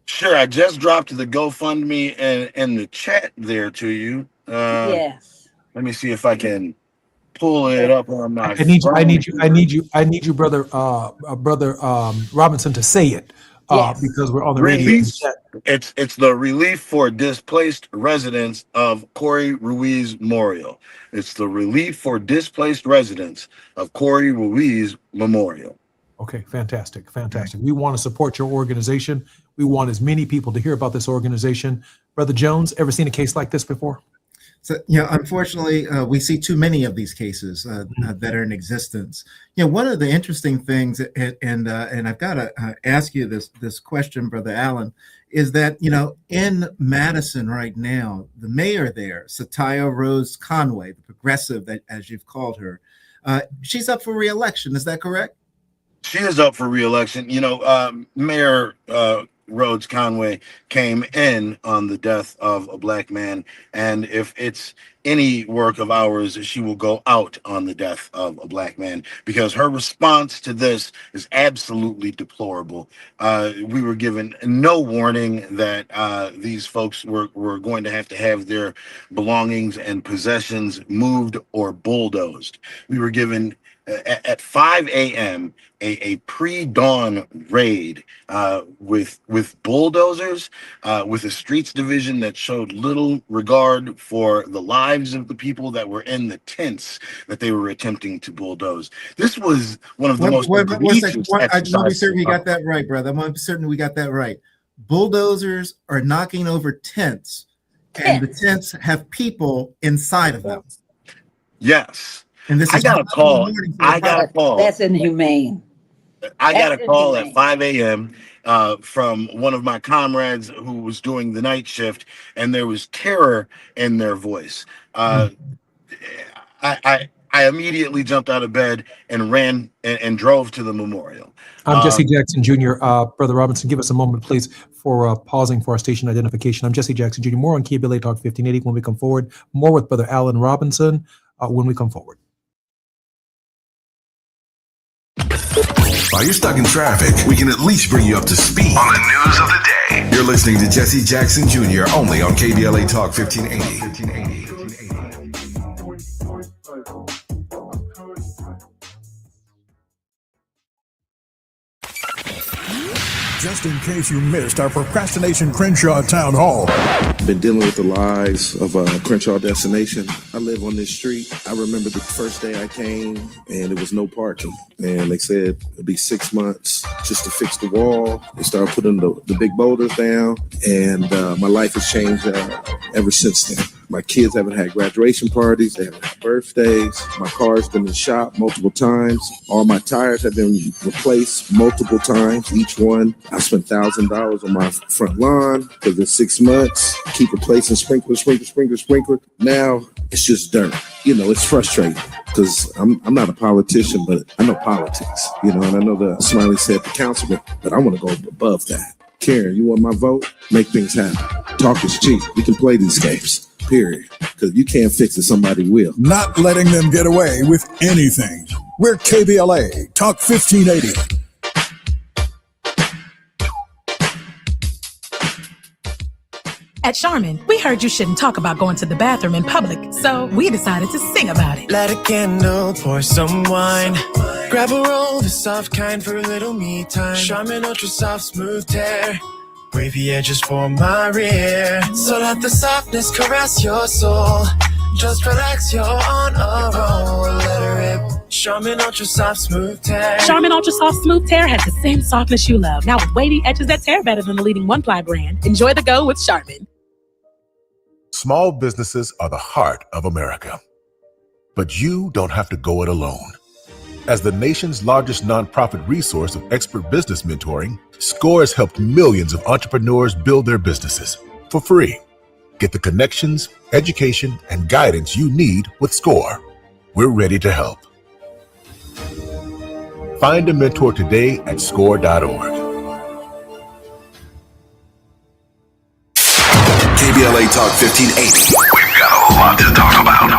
Sure, I just dropped the GoFundMe and the chat there to you. Yes. Let me see if I can pull it up on my I need you, brother Robinson, to say it because we're on the radio. Relief. It's the Relief for Displaced Residents of Corey Ruiz Memorial. It's the Relief for Displaced Residents of Corey Ruiz Memorial. Okay, fantastic. We want to support your organization. We want as many people to hear about this organization. Brother Jones, ever seen a case like this before? So, unfortunately, we see too many of these cases that are in existence. One of the interesting things, and I've got to ask you this question, Brother Allen, is that, in Madison right now, the mayor there, Satya Rose Conway, the progressive, that as you've called her, she's up for re-election. Is that correct? She is up for re-election. Mayor Rhodes Conway came in on the death of a black man, and if it's any work of ours, she will go out on the death of a black man, because her response to this is absolutely deplorable. We were given no warning that these folks were going to have their belongings and possessions moved or bulldozed. We were given at 5 a.m. a pre-dawn raid with bulldozers, with a streets division that showed little regard for the lives of the people that were in the tents that they were attempting to bulldoze. This was one of the most egregious I want to be exercises. certain we got that right, brother. I want to be certain we got that right. Bulldozers are knocking over tents, and the tents have people inside of them. Yes. And this I got a call. That's inhumane. I got a call at 5 a.m. From one of my comrades who was doing the night shift, and there was terror in their voice. I immediately jumped out of bed and ran and drove to the memorial. I'm Jesse Jackson Jr. Brother Robinson, give us a moment, please, for pausing for our station identification. I'm Jesse Jackson Jr. More on KBLA Talk 1580 when we come forward. More with Brother Allen Robinson when we come forward. While you're stuck in traffic, we can at least bring you up to speed on the news of the day. You're listening to Jesse Jackson Jr. only on KBLA Talk 1580. Just in case you missed our Procrastination Crenshaw Town Hall. Been dealing with the lies of Crenshaw Destination. I live on this street. I remember the first day I came and there was no parking. And they said it'd be 6 months just to fix the wall. They started putting the big boulders down. And my life has changed ever since then. My kids haven't had graduation parties. They haven't had birthdays. My car's been in the shop multiple times. All my tires have been replaced multiple times, each one. I spent $1,000 on my front lawn because in 6 months, keep replacing sprinkler. Now it's just dirt. It's frustrating because I'm not a politician, but I know politics, and I know the Smiley said the councilman, but I want to go above that. Karen, you want my vote? Make things happen. Talk is cheap. We can play these games, period. Because you can't fix it, somebody will. Not letting them get away with anything. We're KBLA Talk 1580. At Charmin, we heard you shouldn't talk about going to the bathroom in public, so we decided to sing about it. Light a candle, pour some wine. Grab a roll, the soft kind for a little me time. Charmin Ultra Soft Smooth Tear. Wavy edges for my rear. So let the softness caress your soul. Just relax, you're on a roll. Let her rip. Charmin Ultra Soft Smooth Tear. Charmin Ultra Soft Smooth Tear has the same softness you love, now with wavy edges that tear better than the leading one-ply brand. Enjoy the go with Charmin. Small businesses are the heart of America. But you don't have to go it alone. As the nation's largest nonprofit resource of expert business mentoring, SCORE has helped millions of entrepreneurs build their businesses for free. Get the connections, education, and guidance you need with SCORE. We're ready to help. Find a mentor today at score.org. KBLA Talk 1580. We've got a lot to talk about.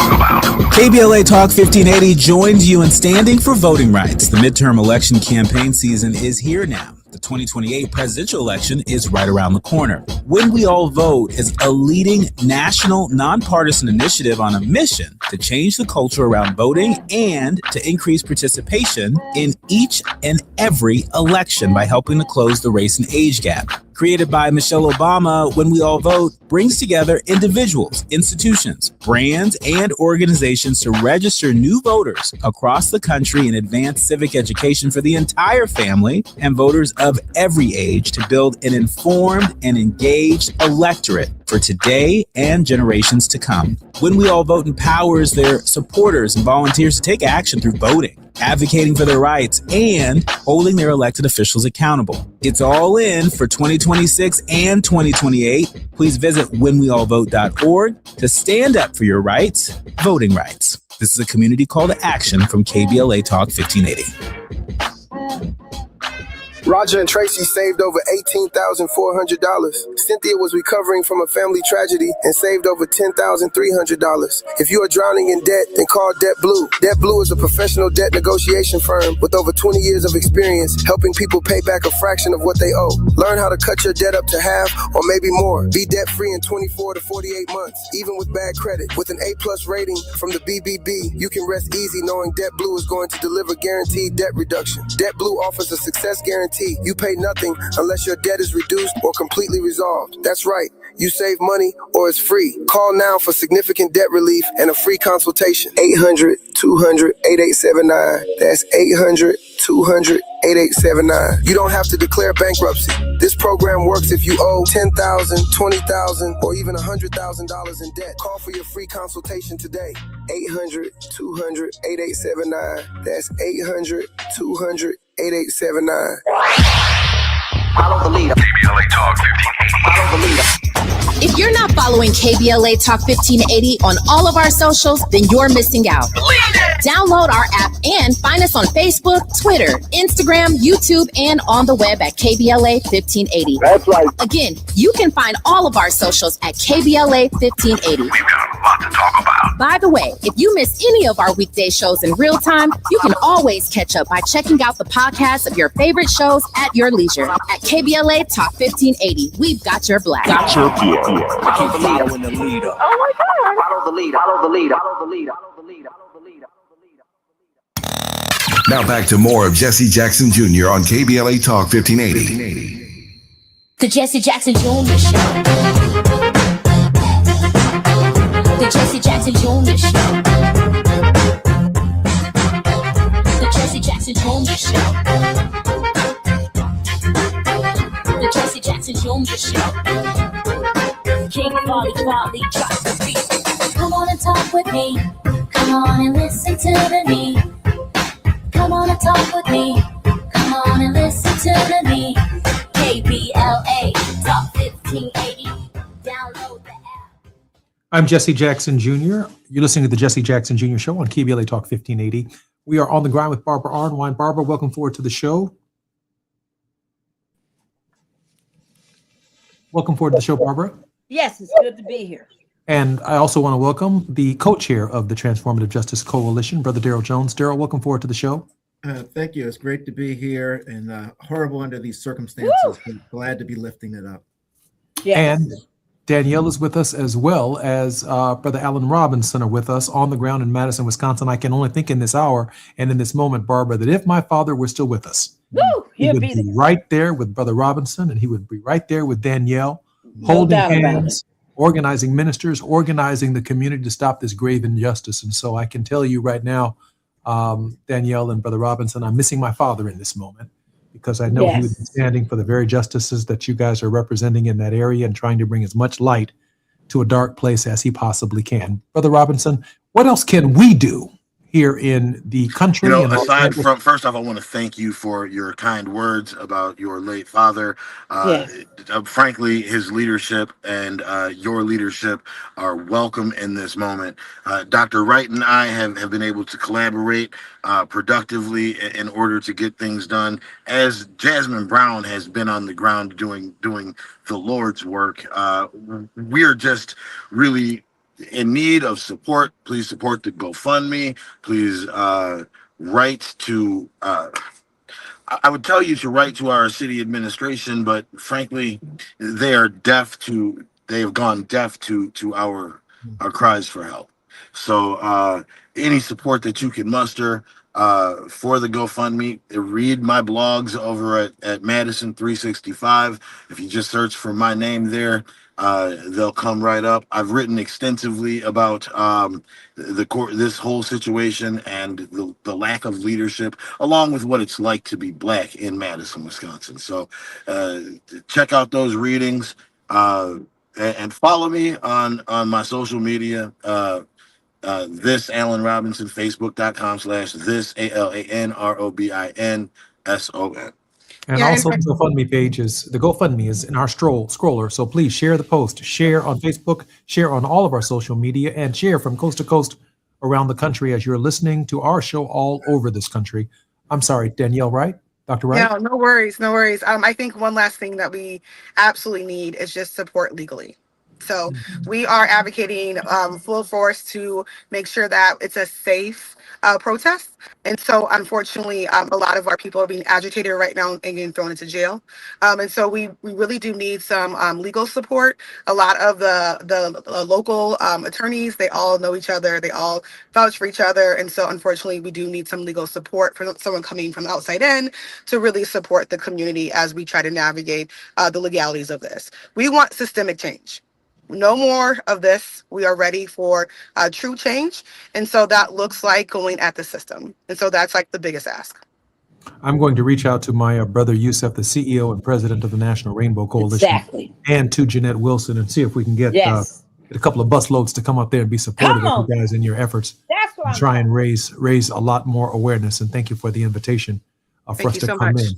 KBLA Talk 1580 joins you in standing for voting rights. The midterm election campaign season is here now. The 2028 presidential election is right around the corner. When We All Vote is a leading national nonpartisan initiative on a mission to change the culture around voting and to increase participation in each and every election by helping to close the race and age gap. Created by Michelle Obama, When We All Vote brings together individuals, institutions, brands, and organizations to register new voters across the country and advance civic education for the entire family and voters of every age to build an informed and engaged electorate for today and generations to come. When We All Vote empowers their supporters and volunteers to take action through voting, advocating for their rights, and holding their elected officials accountable. It's all in for 2026 and 2028. Please visit whenweallvote.org to stand up for your rights, voting rights. This is a community call to action from KBLA Talk 1580. Roger and Tracy saved over $18,400. Cynthia was recovering from a family tragedy and saved over $10,300. If you are drowning in debt, then call Debt Blue. Debt Blue is a professional debt negotiation firm with over 20 years of experience helping people pay back a fraction of what they owe. Learn how to cut your debt up to half or maybe more. Be debt-free in 24 to 48 months, even with bad credit. With an A+ rating from the BBB, you can rest easy knowing Debt Blue is going to deliver guaranteed debt reduction. Debt Blue offers a success guarantee. You pay nothing unless your debt is reduced or completely resolved. That's right. You save money or it's free. Call now for significant debt relief and a free consultation. 800-200-8879. That's 800-200-8879. You don't have to declare bankruptcy. This program works if you owe $10,000, $20,000, or even $100,000 in debt. Call for your free consultation today. 800-200-8879. That's 800-200-8879. Follow the leader. KBLA Talk 1580. Follow the leader. If you're not following KBLA Talk 1580 on all of our socials, then you're missing out. Download our app and find us on Facebook, Twitter, Instagram, YouTube, and on the web at KBLA 1580. That's right. Again, you can find all of our socials at KBLA 1580. We've got a lot to talk about. By the way, if you miss any of our weekday shows in real time, you can always catch up by checking out the podcast of your favorite shows at your leisure. At KBLA Talk 1580, we've got your black. Got your black. Keep following the leader. Oh my God. Follow the leader. Follow the leader. Follow the leader. Follow the leader. Follow the leader. Now back to more of Jesse Jackson Jr. on KBLA Talk 1580. The Jesse Jackson Jr. Show. The Jesse Jackson Jr. Show. The Jesse Jackson Jr. Show. The Jesse Jackson Jr. Show. King Polly drops the beat. Come on and talk with me. Come on and listen to the me. Come on and talk with me. Come on and listen to the me. KBLA Talk 1580. Download the app. I'm Jesse Jackson Jr. You're listening to the Jesse Jackson Jr. Show on KBLA Talk 1580. We are on the grind with Barbara Arnwine. Barbara, welcome forward to the show. Welcome forward to the show, Barbara. Yes, it's good to be here. And I also want to welcome the co-chair of the Transformative Justice Coalition, Brother Daryl Jones. Daryl, welcome forward to the show. Thank you. It's great to be here and horrible under these circumstances. But glad to be lifting it up. Yes. And Danielle is with us, as well as Brother Alan Robinson are with us on the ground in Madison, Wisconsin. I can only think in this hour and in this moment, Barbara, that if my father were still with us, he would be right there with Brother Robinson, and he would be right there with Danielle, holding hands, organizing ministers, organizing the community to stop this grave injustice. And so I can tell you right now, Danielle and Brother Robinson, I'm missing my father in this moment, because I know he would be standing for the very justices that you guys are representing in that area and trying to bring as much light to a dark place as he possibly can. Brother Robinson, what else can we do here in the country. You know, And Los aside Angeles. from, first off, I want to thank you for your kind words about your late father. Yes. Frankly, his leadership and your leadership are welcome in this moment. Dr. Wright and I have been able to collaborate productively in order to get things done, as Jasmine Brown has been on the ground doing the Lord's work. We're just really in need of support. Please support the GoFundMe. Please write to I would tell you to write to our city administration, but frankly, they have gone deaf to our cries for help. So any support that you can muster for the GoFundMe, read my blogs over at Madison 365. If you just search for my name there, they'll come right up. I've written extensively about this whole situation and the lack of leadership, along with what it's like to be black in Madison, Wisconsin. So check out those readings and follow me on my social media. This Alan Robinson, Facebook.com/this ALANROBINSON. And also the GoFundMe page the GoFundMe is in our scroller. So please share the post, share on Facebook, share on all of our social media, and share from coast to coast around the country as you're listening to our show all over this country. I'm sorry, Danielle, right? Dr. Wright? Yeah, no worries, no worries. I think one last thing that we absolutely need is just support legally. So we are advocating full force to make sure that it's a safe protest. And so unfortunately, a lot of our people are being agitated right now and getting thrown into jail. And so we really do need some legal support. A lot of the local attorneys, they all know each other. They all vouch for each other. And so unfortunately, we do need some legal support for someone coming from the outside in to really support the community as we try to navigate the legalities of this. We want systemic change. No more of this. We are ready for true change. And so that looks like going at the system. And so that's like the biggest ask. I'm going to reach out to my brother Yusef, the CEO and president of the National Rainbow Coalition, and to Jeanette Wilson, and see if we can get a couple of busloads to come up there and be supportive of you guys in your efforts. That's what and try and raise a lot more awareness. And thank you for the invitation for us to come in.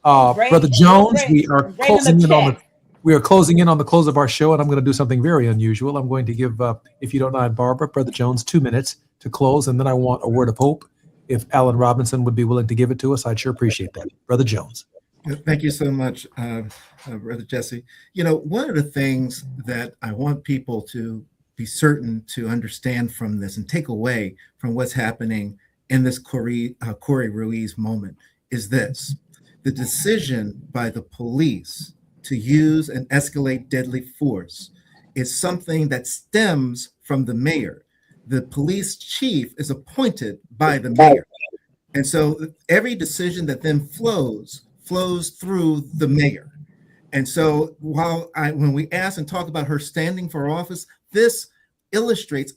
Brother Jones, we are closing in on the close of our show, and I'm going to do something very unusual. I'm going to give, if you don't mind, Barbara, Brother Jones, 2 minutes to close, and then I want a word of hope. If Alan Robinson would be willing to give it to us, I'd sure appreciate that. Brother Jones. Thank you so much, Brother Jesse. You know, one of the things that I want people to be certain to understand from this and take away from what's happening in this Corey Ruiz moment is this: the decision by the police to use and escalate deadly force is something that stems from the mayor. The police chief is appointed by the mayor. And so every decision that then flows through the mayor. And so when we ask and talk about her standing for office, this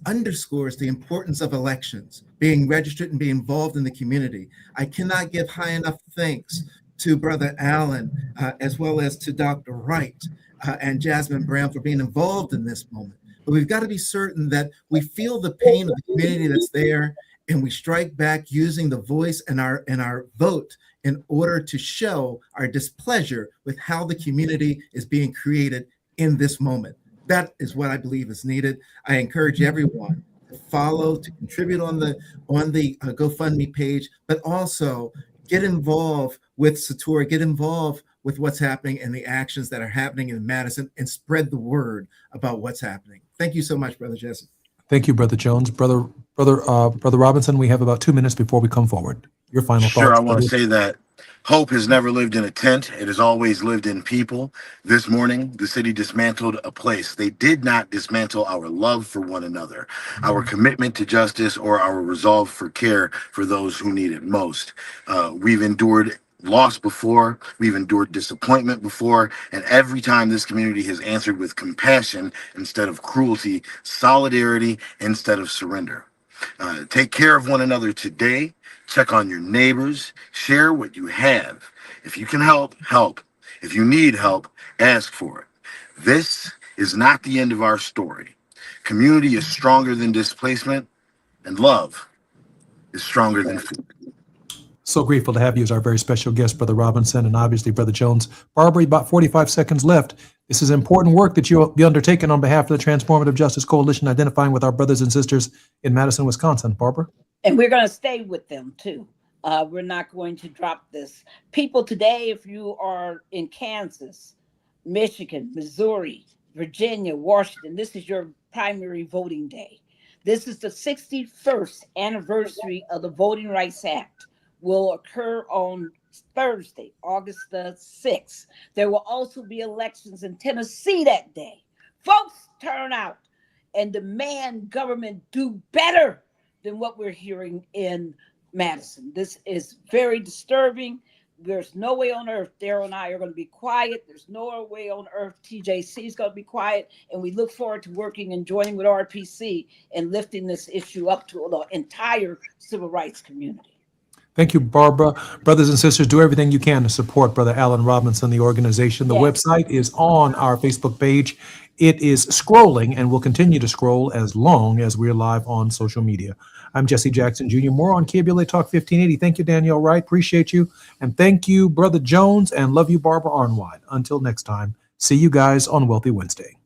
underscores the importance of elections, being registered and being involved in the community. I cannot give high enough thanks to Brother Allen, as well as to Dr. Wright and Jasmine Brown for being involved in this moment. But we've got to be certain that we feel the pain of the community that's there, and we strike back using the voice and our vote in order to show our displeasure with how the community is being created in this moment. That is what I believe is needed. I encourage everyone to follow, to contribute on the GoFundMe page, but also get involved with Satori, get involved with what's happening and the actions that are happening in Madison, and spread the word about what's happening. Thank you so much, Brother Jesse. Thank you, Brother Jones. Brother Robinson, we have about 2 minutes before we come forward. Your final thoughts. Sure, I want to say that hope has never lived in a tent. It has always lived in people. This morning, the city dismantled a place. They did not dismantle our love for one another, our commitment to justice, or our resolve for care for those who need it most. We've endured loss before, we've endured disappointment before, and every time this community has answered with compassion instead of cruelty, solidarity instead of surrender. Take care of one another today. Check on your neighbors. Share what you have. If you can help, help. If you need help, ask for it. This is not the end of our story. Community is stronger than displacement, and love is stronger than food. So grateful to have you as our very special guest, Brother Robinson, and obviously Brother Jones. Barbara, about 45 seconds left. This is important work that you'll be undertaking on behalf of the Transformative Justice Coalition, identifying with our brothers and sisters in Madison, Wisconsin. Barbara? And we're going to stay with them too. We're not going to drop this. People today, if you are in Kansas, Michigan, Missouri, Virginia, Washington, this is your primary voting day. This is the 61st anniversary of the Voting Rights Act. Will occur on Thursday, August the 6th. There will also be elections in Tennessee that day. Folks, turn out and demand government do better than what we're hearing in Madison. This is very disturbing. There's no way on earth Daryl and I are going to be quiet. There's no way on earth TJC is going to be quiet. And we look forward to working and joining with RPC and lifting this issue up to the entire civil rights community. Thank you, Barbara. Brothers and sisters, do everything you can to support Brother Alan Robinson, the organization. The website is on our Facebook page. It is scrolling and will continue to scroll as long as we're live on social media. I'm Jesse Jackson Jr. More on KBLA Talk 1580. Thank you, Danielle Wright. Appreciate you. And thank you, Brother Jones, and love you, Barbara Arnwide. Until next time, see you guys on Wealthy Wednesday.